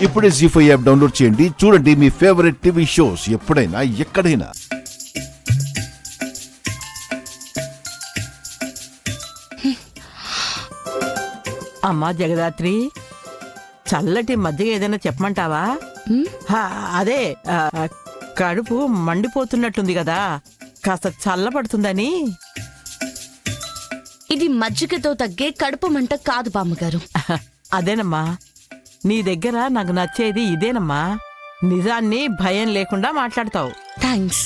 ఇప్పుడే జీ5 app download చేయండి. చూడండి మీ ఫేవరెట్ టీవీ షోస్ ఎప్పుడైనా ఎక్కడైనా. అమ్మా జగదాత్రి, చల్లటి మజ్జిగ ఏదైనా చెప్పమంటావా? అదే కడుపు మండిపోతున్నట్టుంది కదా, కాస్త చల్లబడుతుందని. ఇది మజ్జిగతో తగ్గే కడుపు మంట కాదు బామ్మగారు. అదేనమ్మా, నీ దగ్గర నాకు నచ్చేది ఇదేనమ్మా. నిజాన్ని భయం లేకుండా మాట్లాడతావు. థ్యాంక్స్.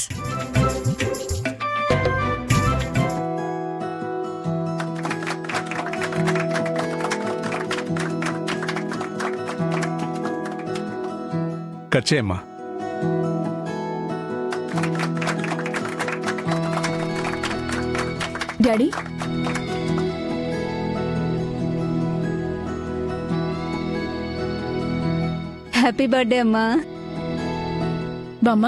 కట్ చేయమ్మా. డాడీ, హ్యాపీ బర్త్డే అమ్మా. బామ్మ,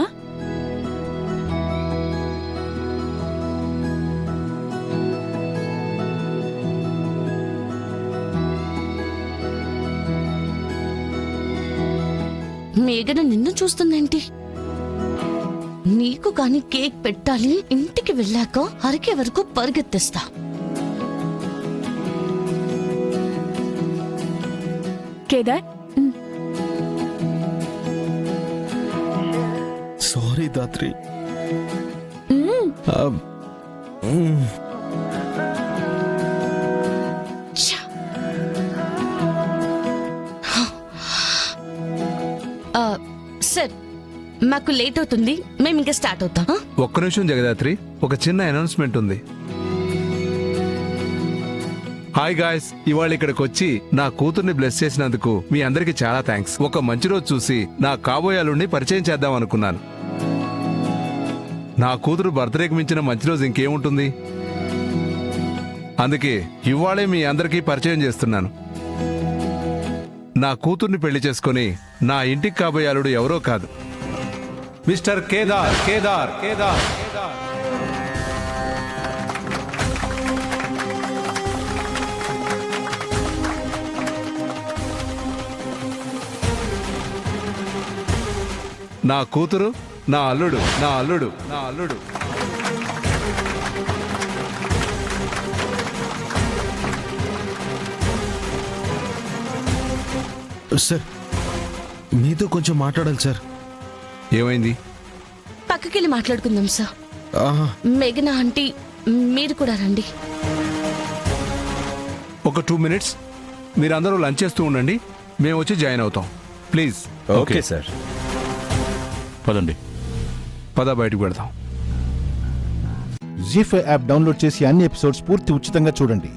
మేఘన నిన్ను చూస్తుందేంటి? నీకు కాని కేక్ పెట్టాలి. ఇంటికి వెళ్ళాక అరికే వరకు పరిగెత్తేస్తా. కేదార్, సారీ దాత్రి. సార్, మాకు లేట్ అవుతుంది, మేము ఇంకా స్టార్ట్ అవుతాం. ఒక్క నిమిషం జగదాత్రి, ఒక చిన్న అనౌన్స్మెంట్ ఉంది. హాయ్ గాయ్స్, ఇవాళ ఇక్కడికి వచ్చి నా కూతుర్ని బ్లెస్ చేసినందుకు మీ అందరికి చాలా థ్యాంక్స్. ఒక మంచి రోజు చూసి నా కాబోయే అల్లుడిని పరిచయం చేద్దాం అనుకున్నాను. నా కూతురు బర్త్డేకి మించిన మంచి రోజు ఇంకేముంటుంది? అందుకే ఇవాళే మీ అందరికీ పరిచయం చేస్తున్నాను. నా కూతుర్ని పెళ్లి చేసుకుని నా ఇంటికి కాబోయే అల్లుడు ఎవరో కాదు, మిస్టర్ కేదార్. కేదార్ కేదార్ కేదార్ నా కూతురు, నా అల్లుడు, నా అల్లుడు, నా అల్లుడు. సార్, మీతో కొంచెం మాట్లాడాలి సార్. ఏమైంది? పక్కకెళ్ళి మాట్లాడుకుందాం సార్. మేఘన ఆంటీ, మీరు కూడా రండి. ఒక 2 minutes మీరందరూ లంచ్ చేస్తూ ఉండండి, మేము వచ్చి జాయిన్ అవుతాం. ప్లీజ్. ఓకే సార్, పదండి. పద, బయటకు పెడతాం. జీ5 యాప్ డౌన్లోడ్ చేసి అన్ని ఎపిసోడ్స్ పూర్తి ఉచితంగా చూడండి.